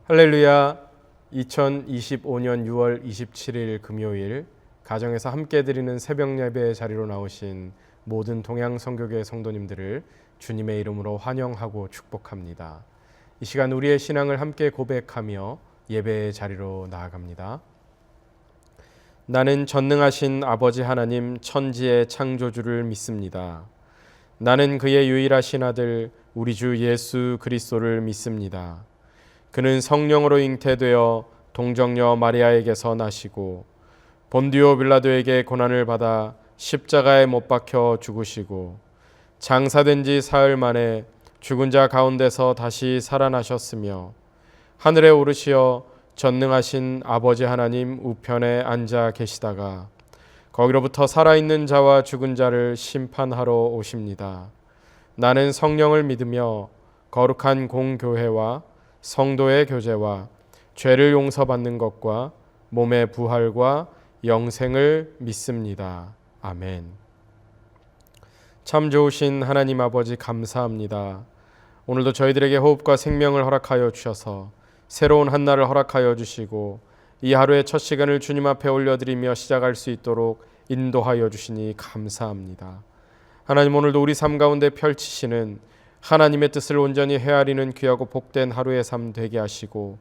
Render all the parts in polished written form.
할렐루야. 2025년 6월 27일 금요일 가정에서 함께 드리는 새벽 예배 자리로 나오신 모든 동양 선교회 성도님들을 주님의 이름으로 환영하고 축복합니다. 이 시간 우리의 신앙을 함께 고백하며 예배의 자리로 나아갑니다. 나는 전능하신 아버지 하나님 천지의 창조주를 믿습니다. 나는 그의 유일하신 아들 우리 주 예수 그리스도를 믿습니다. 그는 성령으로 잉태되어 동정녀 마리아에게서 나시고 본디오 빌라도에게 고난을 받아 십자가에 못 박혀 죽으시고 장사된 지 사흘 만에 죽은 자 가운데서 다시 살아나셨으며 하늘에 오르시어 전능하신 아버지 하나님 우편에 앉아 계시다가 거기로부터 살아있는 자와 죽은 자를 심판하러 오십니다. 나는 성령을 믿으며 거룩한 공교회와 성도의 교제와 죄를 용서받는 것과 몸의 부활과 영생을 믿습니다. 아멘. 참 좋으신 하나님 아버지 감사합니다. 오늘도 저희들에게 호흡과 생명을 허락하여 주셔서 새로운 한날을 허락하여 주시고 이 하루의 첫 시간을 주님 앞에 올려드리며 시작할 수 있도록 인도하여 주시니 감사합니다. 하나님, 오늘도 우리 삶 가운데 펼치시는 하나님의 뜻을 온전히 헤아리는 귀하고 복된 하루의 삶 되게 하시고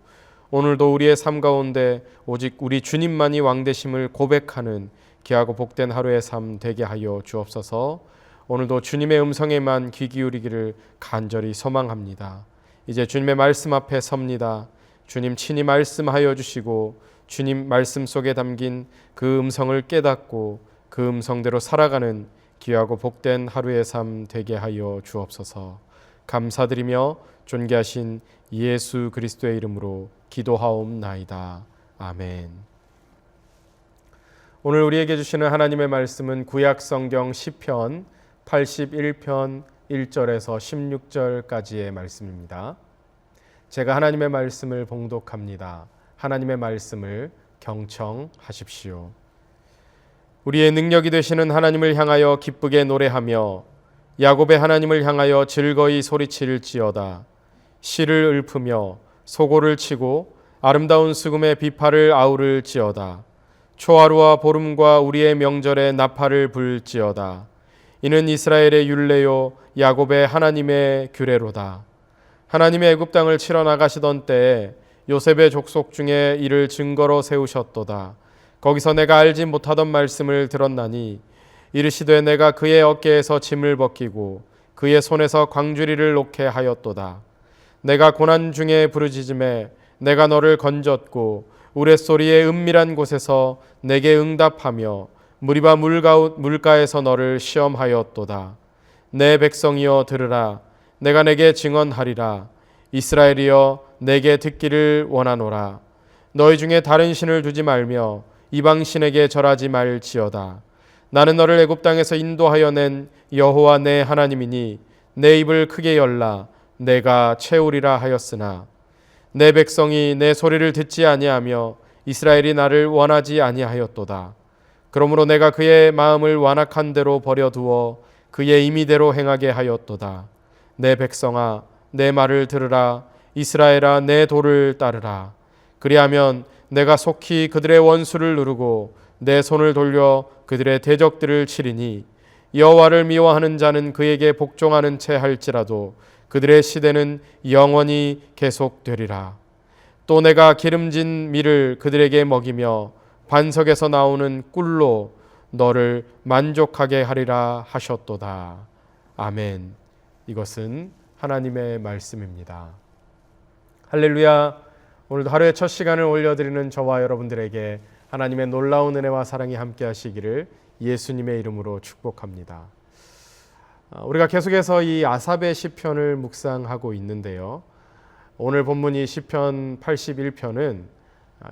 오늘도 우리의 삶 가운데 오직 우리 주님만이 왕되심을 고백하는 귀하고 복된 하루의 삶 되게 하여 주옵소서. 오늘도 주님의 음성에만 귀 기울이기를 간절히 소망합니다. 이제 주님의 말씀 앞에 섭니다. 주님 친히 말씀하여 주시고 주님 말씀 속에 담긴 그 음성을 깨닫고 그 음성대로 살아가는 귀하고 복된 하루의 삶 되게 하여 주옵소서. 감사드리며 존귀하신 예수 그리스도의 이름으로 기도하옵나이다. 아멘. 오늘 우리에게 주시는 하나님의 말씀은 구약 성경 시편 81편 1절에서 16절까지의 말씀입니다. 제가 하나님의 말씀을 봉독합니다. 하나님의 말씀을 경청하십시오. 우리의 능력이 되시는 하나님을 향하여 기쁘게 노래하며 야곱의 하나님을 향하여 즐거이 소리칠지어다. 시를 읊으며 소고를 치고 아름다운 수금의 비파를 아우를지어다. 초하루와 보름과 우리의 명절에 나팔을 불지어다. 이는 이스라엘의 율례요 야곱의 하나님의 규례로다. 하나님의 애굽 땅을 치러 나가시던 때에 요셉의 족속 중에 이를 증거로 세우셨도다. 거기서 내가 알지 못하던 말씀을 들었나니 이르시되 내가 그의 어깨에서 짐을 벗기고 그의 손에서 광주리를 놓게 하였도다. 내가 고난 중에 부르짖음에 내가 너를 건졌고 우레소리의 은밀한 곳에서 내게 응답하며 무리바 물가에서 너를 시험하였도다. 내 백성이여 들으라. 내가 내게 증언하리라. 이스라엘이여 내게 듣기를 원하노라. 너희 중에 다른 신을 두지 말며 이방 신에게 절하지 말지어다. 나는 너를 애굽 땅에서 인도하여 낸 여호와 내 하나님이니 내 입을 크게 열라. 내가 채우리라 하였으나 내 백성이 내 소리를 듣지 아니하며 이스라엘이 나를 원하지 아니하였도다. 그러므로 내가 그의 마음을 완악한 대로 버려두어 그의 임의대로 행하게 하였도다. 내 백성아 내 말을 들으라. 이스라엘아 내 도를 따르라. 그리하면 내가 속히 그들의 원수를 누르고 내 손을 돌려 그들의 대적들을 치리니 여호와를 미워하는 자는 그에게 복종하는 채 할지라도 그들의 시대는 영원히 계속되리라. 또 내가 기름진 밀을 그들에게 먹이며 반석에서 나오는 꿀로 너를 만족하게 하리라 하셨도다. 아멘. 이것은 하나님의 말씀입니다. 할렐루야. 오늘도 하루의 첫 시간을 올려드리는 저와 여러분들에게 하나님의 놀라운 은혜와 사랑이 함께 하시기를 예수님의 이름으로 축복합니다. 우리가 계속해서 이 아삽의 시편을 묵상하고 있는데요. 오늘 본문이 시편 81편은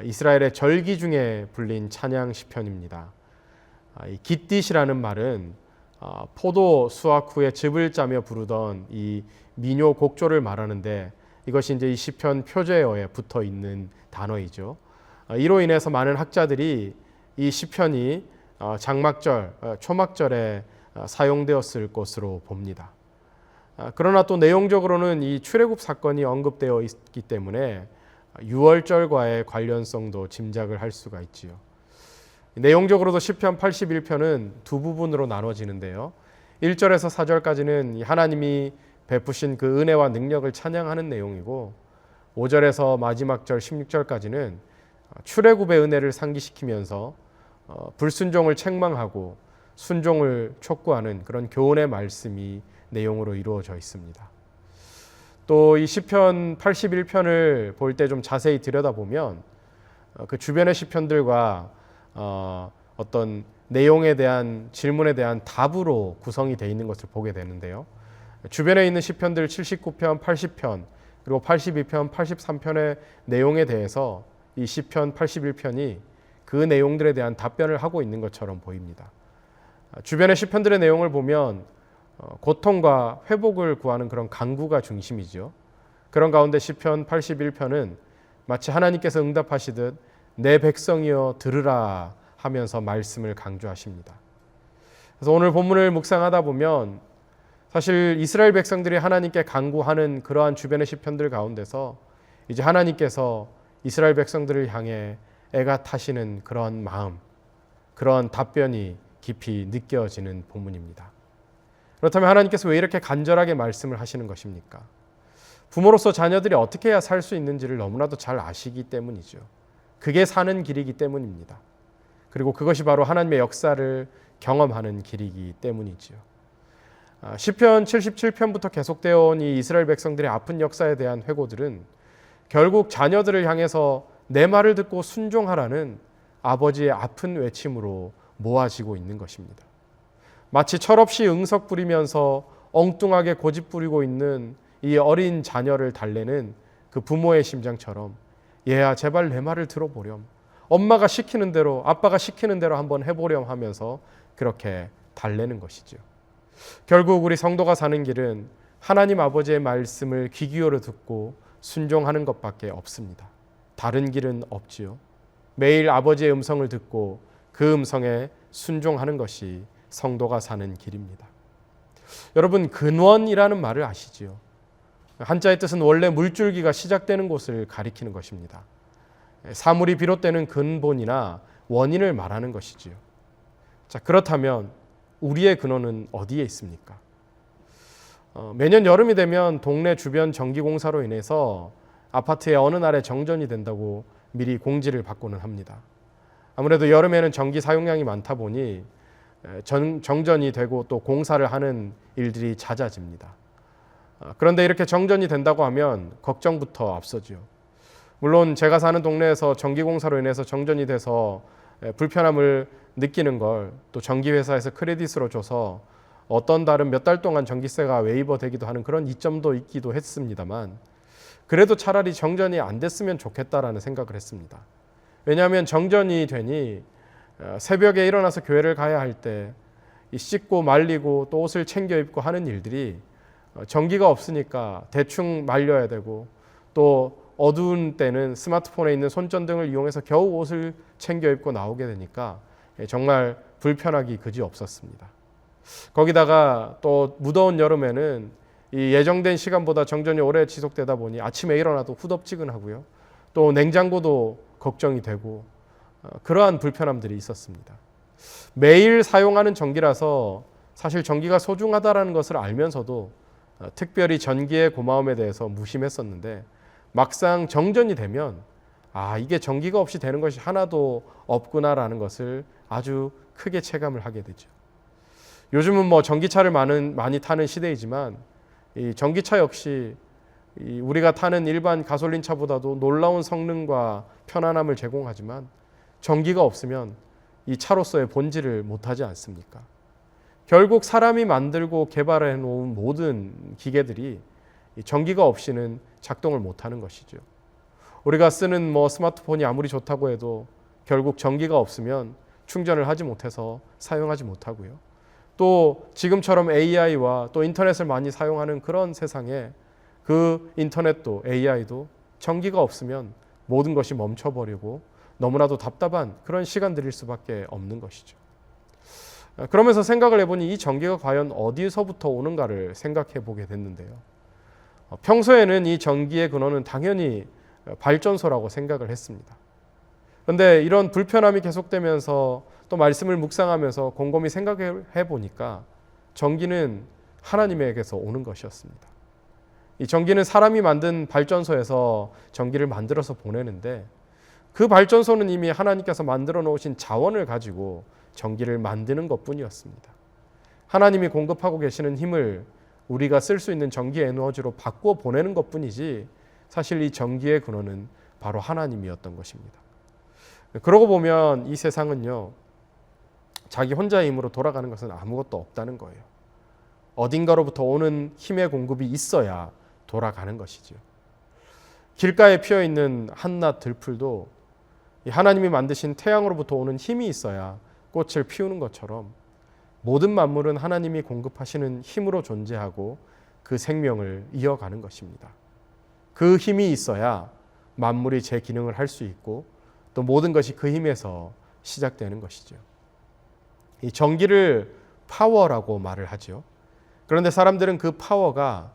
이스라엘의 절기 중에 불린 찬양 시편입니다. 이 깃딧이라는 말은 포도 수확 후에 즙을 짜며 부르던 이 민요 곡조를 말하는데 이것이 이제 이 시편 표제어에 붙어 있는 단어이죠. 이로 인해서 많은 학자들이 이 시편이 장막절, 초막절에 사용되었을 것으로 봅니다. 그러나 또 내용적으로는 이 출애굽 사건이 언급되어 있기 때문에 유월절과의 관련성도 짐작을 할 수가 있지요. 내용적으로도 시편 81편은 두 부분으로 나눠지는데요. 1절에서 4절까지는 하나님이 베푸신 그 은혜와 능력을 찬양하는 내용이고 5절에서 마지막 절 16절까지는 출애굽의 은혜를 상기시키면서 불순종을 책망하고 순종을 촉구하는 그런 교훈의 말씀이 내용으로 이루어져 있습니다. 또 이 시편 81편을 볼 때 좀 자세히 들여다보면 그 주변의 시편들과 어떤 내용에 대한 질문에 대한 답으로 구성이 되어 있는 것을 보게 되는데요. 주변에 있는 시편들 79편, 80편, 그리고 82편, 83편의 내용에 대해서 이 시편 81편이 그 내용들에 대한 답변을 하고 있는 것처럼 보입니다. 주변의 시편들의 내용을 보면 고통과 회복을 구하는 그런 간구가 중심이죠. 그런 가운데 시편 81편은 마치 하나님께서 응답하시듯 내 백성이여 들으라 하면서 말씀을 강조하십니다. 그래서 오늘 본문을 묵상하다 보면 사실 이스라엘 백성들이 하나님께 간구하는 그러한 주변의 시편들 가운데서 이제 하나님께서 이스라엘 백성들을 향해 애가 타시는 그런 마음, 그런 답변이 깊이 느껴지는 본문입니다. 그렇다면 하나님께서 왜 이렇게 간절하게 말씀을 하시는 것입니까? 부모로서 자녀들이 어떻게 해야 살 수 있는지를 너무나도 잘 아시기 때문이죠. 그게 사는 길이기 때문입니다. 그리고 그것이 바로 하나님의 역사를 경험하는 길이기 때문이지요. 시편 77편부터 계속되어 온 이 이스라엘 백성들의 아픈 역사에 대한 회고들은 결국 자녀들을 향해서 내 말을 듣고 순종하라는 아버지의 아픈 외침으로 모아지고 있는 것입니다. 마치 철없이 응석 부리면서 엉뚱하게 고집 부리고 있는 이 어린 자녀를 달래는 그 부모의 심정처럼 얘야 제발 내 말을 들어보렴. 엄마가 시키는 대로 아빠가 시키는 대로 한번 해보렴 하면서 그렇게 달래는 것이죠. 결국 우리 성도가 사는 길은 하나님 아버지의 말씀을 귀 기울여 듣고 순종하는 것밖에 없습니다. 다른 길은 없지요. 매일 아버지의 음성을 듣고 그 음성에 순종하는 것이 성도가 사는 길입니다. 여러분 근원이라는 말을 아시지요? 한자의 뜻은 원래 물줄기가 시작되는 곳을 가리키는 것입니다. 사물이 비롯되는 근본이나 원인을 말하는 것이지요. 자, 그렇다면 우리의 근원은 어디에 있습니까? 매년 여름이 되면 동네 주변 전기공사로 인해서 아파트에 어느 날에 정전이 된다고 미리 공지를 받고는 합니다. 아무래도 여름에는 전기 사용량이 많다 보니 정전이 되고 또 공사를 하는 일들이 잦아집니다. 그런데 이렇게 정전이 된다고 하면 걱정부터 앞서죠. 물론 제가 사는 동네에서 전기공사로 인해서 정전이 돼서 불편함을 느끼는 걸 또 전기회사에서 크레딧으로 줘서 어떤 달은 몇 달 동안 전기세가 웨이버 되기도 하는 그런 이점도 있기도 했습니다만 그래도 차라리 정전이 안 됐으면 좋겠다라는 생각을 했습니다. 왜냐하면 정전이 되니 새벽에 일어나서 교회를 가야 할 때 씻고 말리고 또 옷을 챙겨 입고 하는 일들이 전기가 없으니까 대충 말려야 되고 또 어두운 때는 스마트폰에 있는 손전등을 이용해서 겨우 옷을 챙겨 입고 나오게 되니까 정말 불편하기 그지 없었습니다. 거기다가 또 무더운 여름에는 이 예정된 시간보다 정전이 오래 지속되다 보니 아침에 일어나도 후덥지근하고요. 또 냉장고도 걱정이 되고 그러한 불편함들이 있었습니다. 매일 사용하는 전기라서 사실 전기가 소중하다는 것을 알면서도 특별히 전기의 고마움에 대해서 무심했었는데 막상 정전이 되면 이게 전기가 없이 되는 것이 하나도 없구나라는 것을 아주 크게 체감을 하게 되죠. 요즘은 전기차를 많이 타는 시대이지만 이 전기차 역시 우리가 타는 일반 가솔린 차보다도 놀라운 성능과 편안함을 제공하지만 전기가 없으면 이 차로서의 본질을 못하지 않습니까? 결국 사람이 만들고 개발해 놓은 모든 기계들이 전기가 없이는 작동을 못하는 것이죠. 우리가 쓰는 스마트폰이 아무리 좋다고 해도 결국 전기가 없으면 충전을 하지 못해서 사용하지 못하고요. 또 지금처럼 AI와 또 인터넷을 많이 사용하는 그런 세상에 그 인터넷도 AI도 전기가 없으면 모든 것이 멈춰버리고 너무나도 답답한 그런 시간들일 수밖에 없는 것이죠. 그러면서 생각을 해보니 이 전기가 과연 어디서부터 오는가를 생각해 보게 됐는데요. 평소에는 이 전기의 근원은 당연히 발전소라고 생각을 했습니다. 그런데 이런 불편함이 계속되면서 또 말씀을 묵상하면서 곰곰이 생각해 보니까 전기는 하나님에게서 오는 것이었습니다. 이 전기는 사람이 만든 발전소에서 전기를 만들어서 보내는데 그 발전소는 이미 하나님께서 만들어 놓으신 자원을 가지고 전기를 만드는 것뿐이었습니다. 하나님이 공급하고 계시는 힘을 우리가 쓸 수 있는 전기 에너지로 바꾸어 보내는 것뿐이지 사실 이 전기의 근원은 바로 하나님이었던 것입니다. 그러고 보면 이 세상은요, 자기 혼자의 힘으로 돌아가는 것은 아무것도 없다는 거예요. 어딘가로부터 오는 힘의 공급이 있어야 돌아가는 것이죠. 길가에 피어 있는 한낱 들풀도 하나님이 만드신 태양으로부터 오는 힘이 있어야 꽃을 피우는 것처럼 모든 만물은 하나님이 공급하시는 힘으로 존재하고 그 생명을 이어가는 것입니다. 그 힘이 있어야 만물이 제 기능을 할 수 있고 또 모든 것이 그 힘에서 시작되는 것이죠. 이 전기를 파워라고 말을 하죠. 그런데 사람들은 그 파워가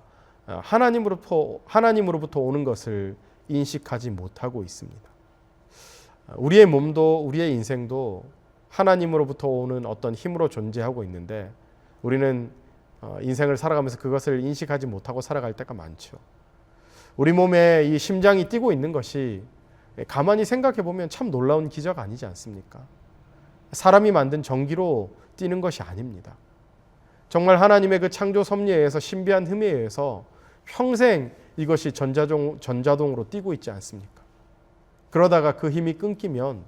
하나님으로부터 오는 것을 인식하지 못하고 있습니다. 우리의 몸도 우리의 인생도 하나님으로부터 오는 어떤 힘으로 존재하고 있는데 우리는 인생을 살아가면서 그것을 인식하지 못하고 살아갈 때가 많죠. 우리 몸에 이 심장이 뛰고 있는 것이 가만히 생각해 보면 참 놀라운 기적 아니지 않습니까? 사람이 만든 전기로 뛰는 것이 아닙니다. 정말 하나님의 그 창조 섭리에 의해서 신비한 흠에 의해서 평생 이것이 전자동으로 뛰고 있지 않습니까? 그러다가 그 힘이 끊기면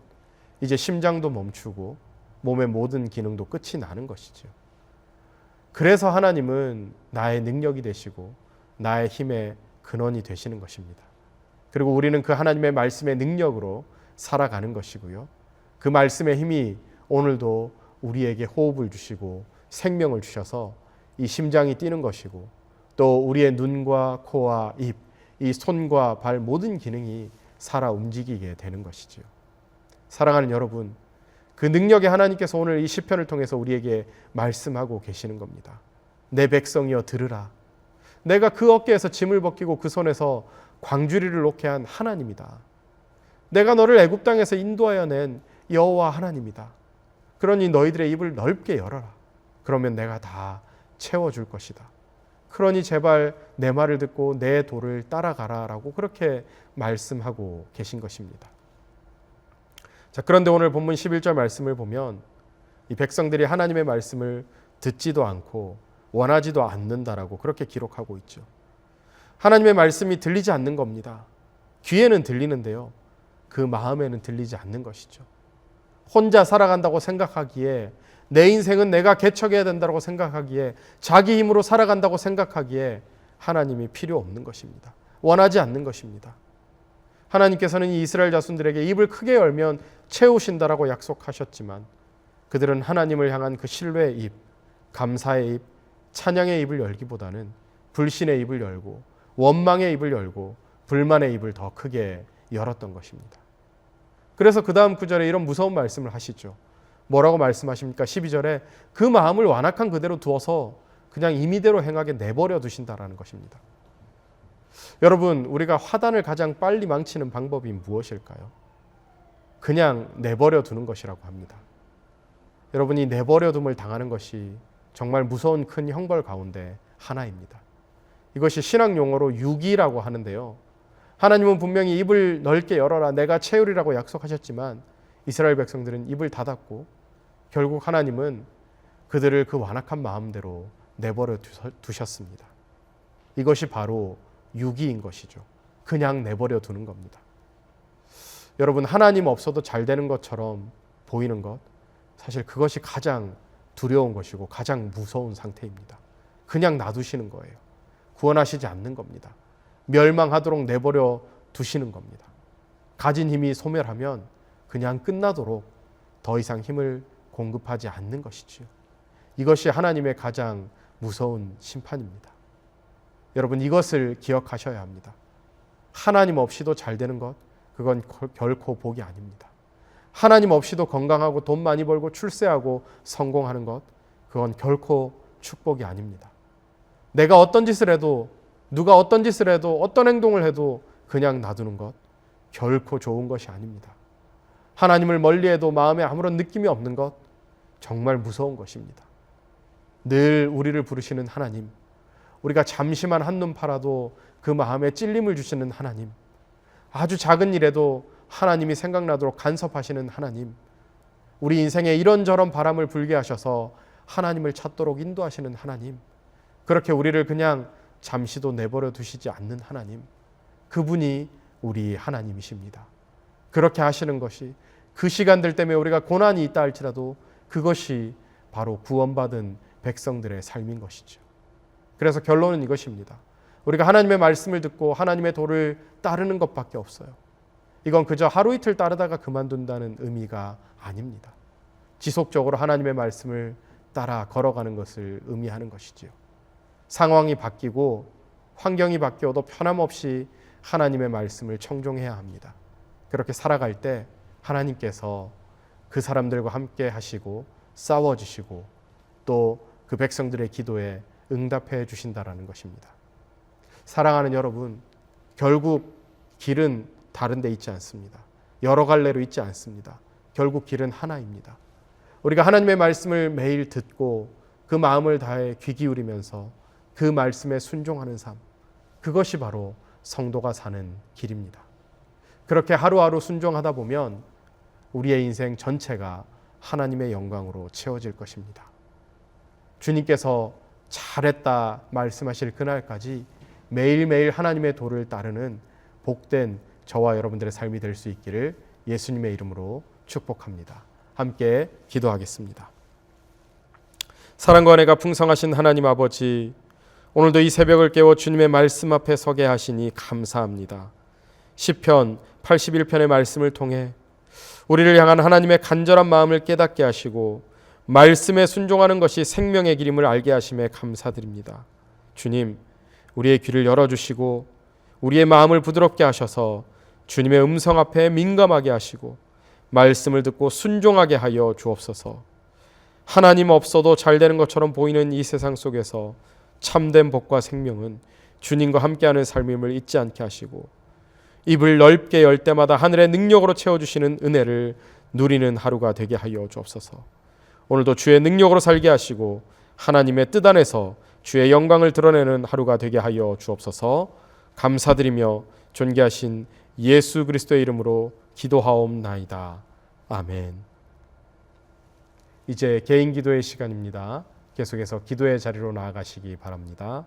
이제 심장도 멈추고 몸의 모든 기능도 끝이 나는 것이죠. 그래서 하나님은 나의 능력이 되시고 나의 힘의 근원이 되시는 것입니다. 그리고 우리는 그 하나님의 말씀의 능력으로 살아가는 것이고요. 그 말씀의 힘이 오늘도 우리에게 호흡을 주시고 생명을 주셔서 이 심장이 뛰는 것이고 또 우리의 눈과 코와 입, 이 손과 발 모든 기능이 살아 움직이게 되는 것이지요. 사랑하는 여러분, 그 능력의 하나님께서 오늘 이 시편을 통해서 우리에게 말씀하고 계시는 겁니다. 내 백성이여 들으라. 내가 그 어깨에서 짐을 벗기고 그 손에서 광주리를 놓게 한 하나님이다. 내가 너를 애굽 땅에서 인도하여 낸 여호와 하나님이다. 그러니 너희들의 입을 넓게 열어라. 그러면 내가 다 채워줄 것이다. 그러니 제발 내 말을 듣고 내 도를 따라가라라고 그렇게 말씀하고 계신 것입니다. 자, 그런데 오늘 본문 11절 말씀을 보면 이 백성들이 하나님의 말씀을 듣지도 않고 원하지도 않는다라고 그렇게 기록하고 있죠. 하나님의 말씀이 들리지 않는 겁니다. 귀에는 들리는데요, 그 마음에는 들리지 않는 것이죠. 혼자 살아간다고 생각하기에, 내 인생은 내가 개척해야 된다고 생각하기에, 자기 힘으로 살아간다고 생각하기에 하나님이 필요 없는 것입니다. 원하지 않는 것입니다. 하나님께서는 이 이스라엘 자손들에게 입을 크게 열면 채우신다라고 약속하셨지만 그들은 하나님을 향한 그 신뢰의 입, 감사의 입, 찬양의 입을 열기보다는 불신의 입을 열고 원망의 입을 열고 불만의 입을 더 크게 열었던 것입니다. 그래서 그 다음 구절에 이런 무서운 말씀을 하시죠. 뭐라고 말씀하십니까? 12절에 그 마음을 완악한 그대로 두어서 그냥 임의대로 행하게 내버려 두신다라는 것입니다. 여러분, 우리가 화단을 가장 빨리 망치는 방법이 무엇일까요? 그냥 내버려 두는 것이라고 합니다. 여러분이 내버려 둠을 당하는 것이 정말 무서운 큰 형벌 가운데 하나입니다. 이것이 신학 용어로 유기라고 하는데요. 하나님은 분명히 입을 넓게 열어라, 내가 채우리라고 약속하셨지만 이스라엘 백성들은 입을 닫았고 결국 하나님은 그들을 그 완악한 마음대로 내버려 두셨습니다. 이것이 바로 유기인 것이죠. 그냥 내버려 두는 겁니다. 여러분, 하나님 없어도 잘 되는 것처럼 보이는 것, 사실 그것이 가장 두려운 것이고 가장 무서운 상태입니다. 그냥 놔두시는 거예요. 구원하시지 않는 겁니다. 멸망하도록 내버려 두시는 겁니다. 가진 힘이 소멸하면 그냥 끝나도록 더 이상 힘을 공급하지 않는 것이지요. 이것이 하나님의 가장 무서운 심판입니다. 여러분, 이것을 기억하셔야 합니다. 하나님 없이도 잘 되는 것, 그건 결코 복이 아닙니다. 하나님 없이도 건강하고 돈 많이 벌고 출세하고 성공하는 것, 그건 결코 축복이 아닙니다. 내가 어떤 짓을 해도, 누가 어떤 짓을 해도, 어떤 행동을 해도 그냥 놔두는 것, 결코 좋은 것이 아닙니다. 하나님을 멀리해도 마음에 아무런 느낌이 없는 것, 정말 무서운 것입니다. 늘 우리를 부르시는 하나님, 우리가 잠시만 한눈 팔아도 그 마음에 찔림을 주시는 하나님, 아주 작은 일에도 하나님이 생각나도록 간섭하시는 하나님, 우리 인생에 이런저런 바람을 불게 하셔서 하나님을 찾도록 인도하시는 하나님, 그렇게 우리를 그냥 잠시도 내버려 두시지 않는 하나님, 그분이 우리 하나님이십니다. 그렇게 하시는 것이 그 시간들 때문에 우리가 고난이 있다 할지라도 그것이 바로 구원받은 백성들의 삶인 것이죠. 그래서 결론은 이것입니다. 우리가 하나님의 말씀을 듣고 하나님의 도를 따르는 것밖에 없어요. 이건 그저 하루 이틀 따르다가 그만둔다는 의미가 아닙니다. 지속적으로 하나님의 말씀을 따라 걸어가는 것을 의미하는 것이지요. 상황이 바뀌고 환경이 바뀌어도 변함없이 하나님의 말씀을 청종해야 합니다. 그렇게 살아갈 때 하나님께서 그 사람들과 함께 하시고 싸워주시고 또 그 백성들의 기도에 응답해 주신다라는 것입니다. 사랑하는 여러분, 결국 길은 다른 데 있지 않습니다. 여러 갈래로 있지 않습니다. 결국 길은 하나입니다. 우리가 하나님의 말씀을 매일 듣고 그 마음을 다해 귀 기울이면서 그 말씀에 순종하는 삶, 그것이 바로 성도가 사는 길입니다. 그렇게 하루하루 순종하다 보면 우리의 인생 전체가 하나님의 영광으로 채워질 것입니다. 주님께서 잘했다 말씀하실 그날까지 매일매일 하나님의 도를 따르는 복된 저와 여러분들의 삶이 될 수 있기를 예수님의 이름으로 축복합니다. 함께 기도하겠습니다. 사랑과 은혜가 풍성하신 하나님 아버지, 오늘도 이 새벽을 깨워 주님의 말씀 앞에 서게 하시니 감사합니다. 시편 81편의 말씀을 통해 우리를 향한 하나님의 간절한 마음을 깨닫게 하시고 말씀에 순종하는 것이 생명의 길임을 알게 하심에 감사드립니다. 주님, 우리의 귀를 열어주시고 우리의 마음을 부드럽게 하셔서 주님의 음성 앞에 민감하게 하시고 말씀을 듣고 순종하게 하여 주옵소서. 하나님 없어도 잘 되는 것처럼 보이는 이 세상 속에서 참된 복과 생명은 주님과 함께하는 삶임을 잊지 않게 하시고 입을 넓게 열 때마다 하늘의 능력으로 채워주시는 은혜를 누리는 하루가 되게 하여 주옵소서. 오늘도 주의 능력으로 살게 하시고 하나님의 뜻 안에서 주의 영광을 드러내는 하루가 되게 하여 주옵소서. 감사드리며 존귀하신 예수 그리스도의 이름으로 기도하옵나이다. 아멘. 이제 개인 기도의 시간입니다. 계속해서 기도의 자리로 나아가시기 바랍니다.